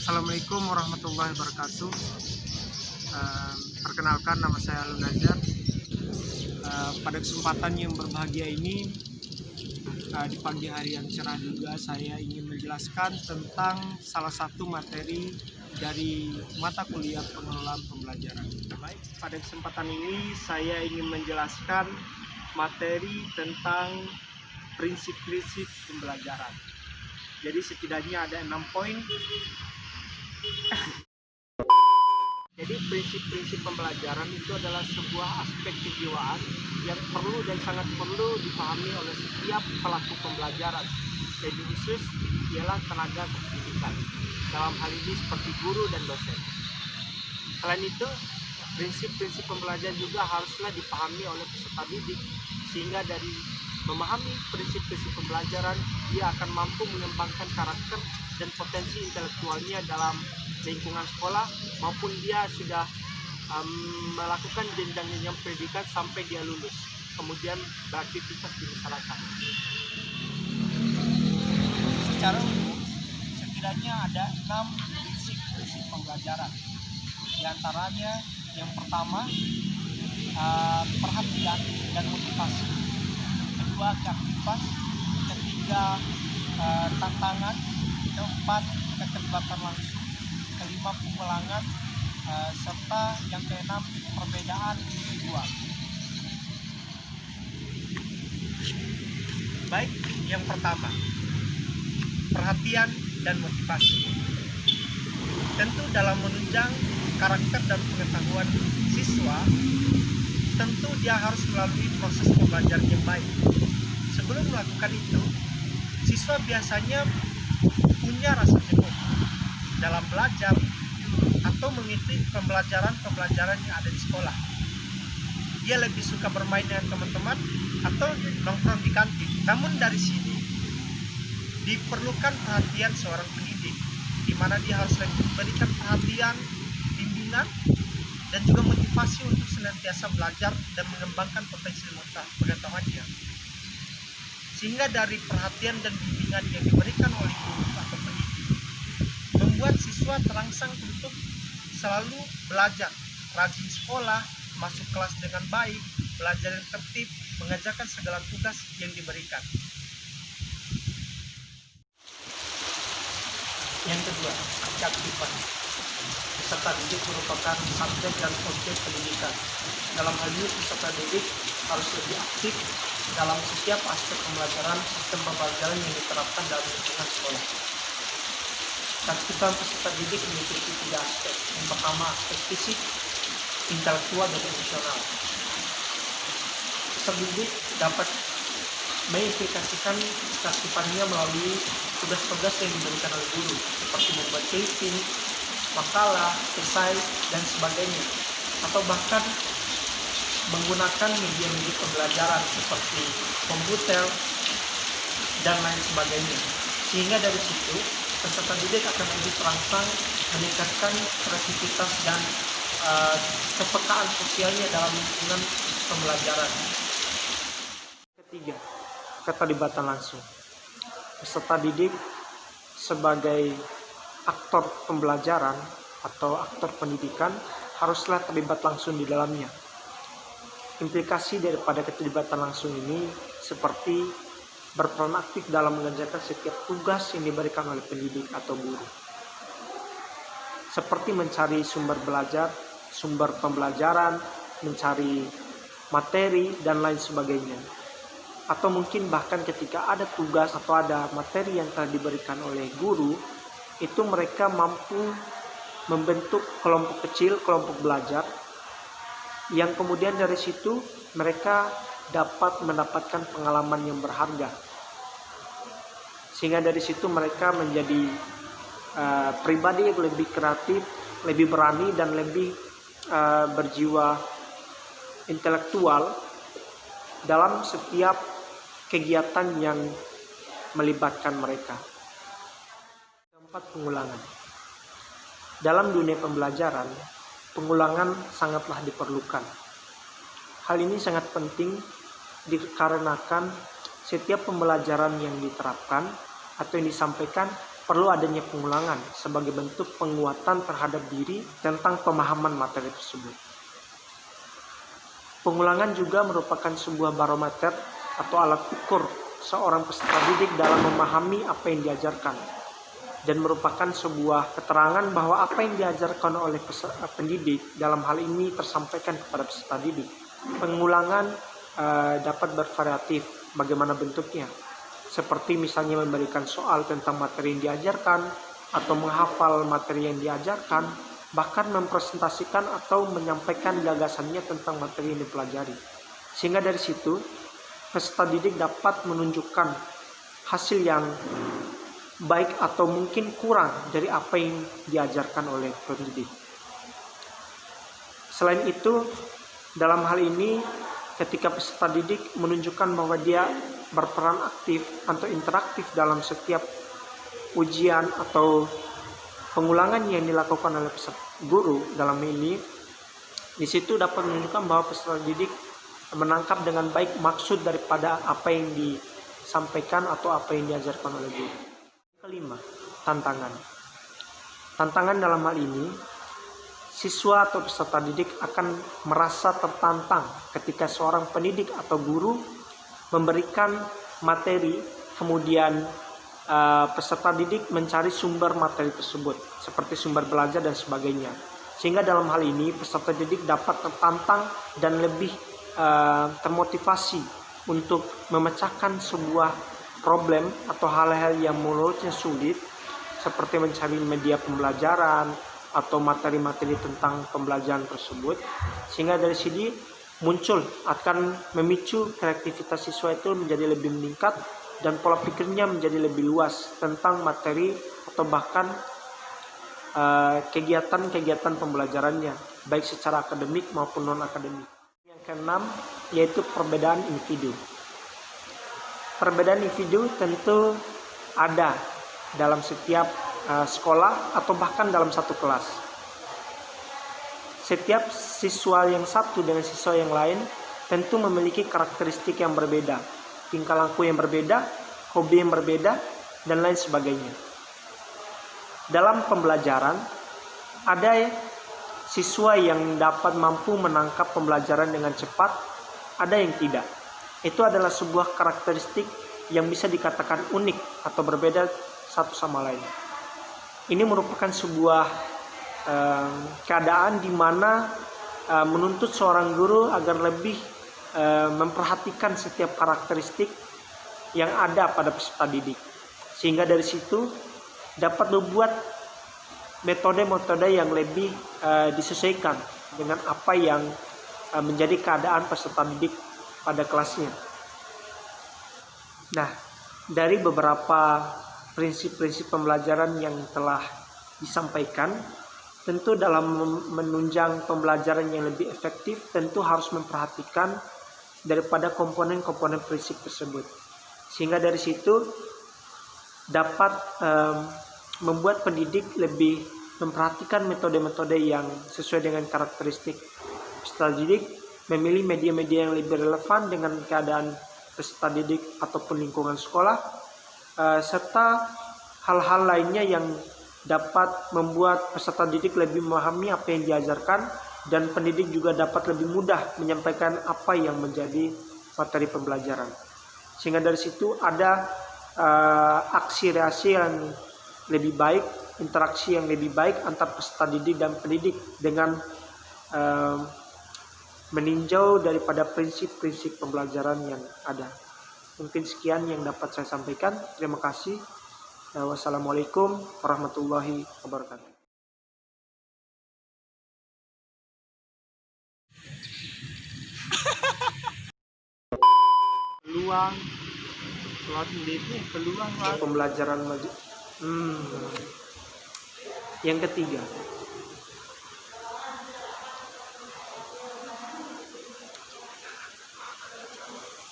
Assalamualaikum warahmatullahi wabarakatuh. Perkenalkan, nama saya Alun Nazar. Pada kesempatan yang berbahagia ini, di pagi hari yang cerah juga, saya ingin menjelaskan tentang salah satu materi dari mata kuliah pengelolaan pembelajaran. Baik, pada kesempatan ini saya ingin menjelaskan materi tentang prinsip-prinsip pembelajaran. Jadi setidaknya ada 6 poin. Jadi prinsip-prinsip pembelajaran itu adalah sebuah aspek kejiwaan yang perlu dan sangat perlu dipahami oleh setiap pelaku pembelajaran. Lebih khusus ialah tenaga pendidikan, dalam hal ini seperti guru dan dosen. Selain itu, prinsip-prinsip pembelajaran juga haruslah dipahami oleh peserta didik, sehingga dari memahami prinsip-prinsip pembelajaran, dia akan mampu mengembangkan karakter dan potensi intelektualnya dalam lingkungan sekolah, maupun dia sudah melakukan jenjang-jenjang pendidikan sampai dia lulus, kemudian beraktivitas di masyarakat. Secara umum, setidaknya ada 6 prinsip pembelajaran. Di antaranya yang pertama, perhatian dan motivasi. Kedua, keaktifan. Ketiga, tantangan. Keempat, keterlibatan langsung. Kelima, pengulangan. Serta yang keenam, perbedaan individual. Baik, yang pertama, perhatian dan motivasi. Tentu dalam menunjang karakter dan pengetahuan siswa, tentu dia harus melalui proses pembelajaran yang baik. Sebelum melakukan itu, siswa biasanya punya rasa jenuh dalam belajar atau mengikuti pembelajaran yang ada di sekolah. Dia lebih suka bermain dengan teman-teman atau nongkrong di kantin. Namun dari sini diperlukan perhatian seorang pendidik, di mana dia harus memberikan perhatian, bimbingan, dan juga motivasi untuk senantiasa belajar dan mengembangkan potensi pengetahuannya. Sehingga dari perhatian dan bimbingan yang diberikan oleh guru atau pendidik, membuat siswa terangsang untuk selalu belajar, rajin sekolah, masuk kelas dengan baik, belajar yang tertib, mengerjakan segala tugas yang diberikan. Yang kedua, keaktifan. Peserta didik merupakan subjek dan objek pendidikan. Dalam hal ini, peserta didik harus lebih aktif dalam setiap aspek pembelajaran sistem pembelajaran yang diterapkan dalam lingkungan sekolah. Keaktifan peserta didik meliputi 3 aspek. Yang pertama, aspek fisik, intelektual, dan emosional. Peserta didik dapat mengimplikasikan keaktifannya melalui tugas-tugas yang diberikan oleh guru, seperti membuat briefing, makalah, esai, dan sebagainya, atau bahkan menggunakan media-media pembelajaran seperti komputer dan lain sebagainya. Sehingga dari situ peserta didik akan lebih terangsang meningkatkan kreativitas dan kepekaan sosialnya dalam lingkungan pembelajaran. Ketiga, keterlibatan langsung. Peserta didik sebagai aktor pembelajaran atau aktor pendidikan haruslah terlibat langsung di dalamnya. Implikasi daripada keterlibatan langsung ini seperti berperan aktif dalam mengerjakan setiap tugas yang diberikan oleh pendidik atau guru. Seperti mencari sumber belajar, sumber pembelajaran, mencari materi, dan lain sebagainya. Atau mungkin bahkan ketika ada tugas atau ada materi yang telah diberikan oleh guru, itu mereka mampu membentuk kelompok kecil, kelompok belajar, yang kemudian dari situ mereka dapat mendapatkan pengalaman yang berharga. Sehingga dari situ mereka menjadi pribadi yang lebih kreatif, lebih berani, dan lebih berjiwa intelektual dalam setiap kegiatan yang melibatkan mereka. Keempat, pengulangan. Dalam dunia pembelajaran, pengulangan sangatlah diperlukan. Hal ini sangat penting dikarenakan setiap pembelajaran yang diterapkan atau yang disampaikan perlu adanya pengulangan sebagai bentuk penguatan terhadap diri tentang pemahaman materi tersebut. Pengulangan juga merupakan sebuah barometer atau alat ukur seorang peserta didik dalam memahami apa yang diajarkan, dan merupakan sebuah keterangan bahwa apa yang diajarkan oleh pendidik dalam hal ini tersampaikan kepada peserta didik. Pengulangan dapat bervariatif bagaimana bentuknya, seperti misalnya memberikan soal tentang materi yang diajarkan, atau menghafal materi yang diajarkan, bahkan mempresentasikan atau menyampaikan gagasannya tentang materi yang dipelajari. Sehingga dari situ, peserta didik dapat menunjukkan hasil yang baik atau mungkin kurang dari apa yang diajarkan oleh pendidik. Selain itu, dalam hal ini ketika peserta didik menunjukkan bahwa dia berperan aktif atau interaktif dalam setiap ujian atau pengulangan yang dilakukan oleh peserta guru dalam ini, di situ dapat menunjukkan bahwa peserta didik menangkap dengan baik maksud daripada apa yang disampaikan atau apa yang diajarkan oleh guru. Kelima, tantangan. Tantangan dalam hal ini, siswa atau peserta didik akan merasa tertantang ketika seorang pendidik atau guru memberikan materi, kemudian peserta didik mencari sumber materi tersebut, seperti sumber belajar dan sebagainya. Sehingga dalam hal ini peserta didik dapat tertantang dan lebih termotivasi untuk memecahkan sebuah problem atau hal-hal yang menurutnya sulit, seperti mencari media pembelajaran atau materi-materi tentang pembelajaran tersebut. Sehingga dari sini muncul akan memicu kreativitas siswa itu menjadi lebih meningkat dan pola pikirnya menjadi lebih luas tentang materi atau bahkan kegiatan-kegiatan pembelajarannya, baik secara akademik maupun non-akademik. Yang keenam, yaitu perbedaan individu. Perbedaan individu tentu ada dalam setiap sekolah atau bahkan dalam satu kelas. Setiap siswa yang satu dengan siswa yang lain tentu memiliki karakteristik yang berbeda, tingkah laku yang berbeda, hobi yang berbeda, dan lain sebagainya. Dalam pembelajaran, ada siswa yang dapat mampu menangkap pembelajaran dengan cepat, ada yang tidak. Itu adalah sebuah karakteristik yang bisa dikatakan unik atau berbeda satu sama lain. Ini merupakan sebuah keadaan di mana menuntut seorang guru agar lebih memperhatikan setiap karakteristik yang ada pada peserta didik, sehingga dari situ dapat membuat metode-metode yang lebih disesuaikan dengan apa yang menjadi keadaan peserta didik pada kelasnya. Nah, dari beberapa prinsip-prinsip pembelajaran yang telah disampaikan, tentu dalam menunjang pembelajaran yang lebih efektif tentu harus memperhatikan daripada komponen-komponen prinsip tersebut, sehingga dari situ dapat membuat pendidik lebih memperhatikan metode-metode yang sesuai dengan karakteristik peserta didik, memilih media-media yang lebih relevan dengan keadaan peserta didik ataupun lingkungan sekolah, serta hal-hal lainnya yang dapat membuat peserta didik lebih memahami apa yang diajarkan, dan pendidik juga dapat lebih mudah menyampaikan apa yang menjadi materi pembelajaran. Sehingga dari situ ada aksi reaksi yang lebih baik, interaksi yang lebih baik antar peserta didik dan pendidik dengan meninjau daripada prinsip-prinsip pembelajaran yang ada. Mungkin sekian yang dapat saya sampaikan. Terima kasih. Wassalamualaikum warahmatullahi wabarakatuh. Peluang pembelajaran yang ketiga,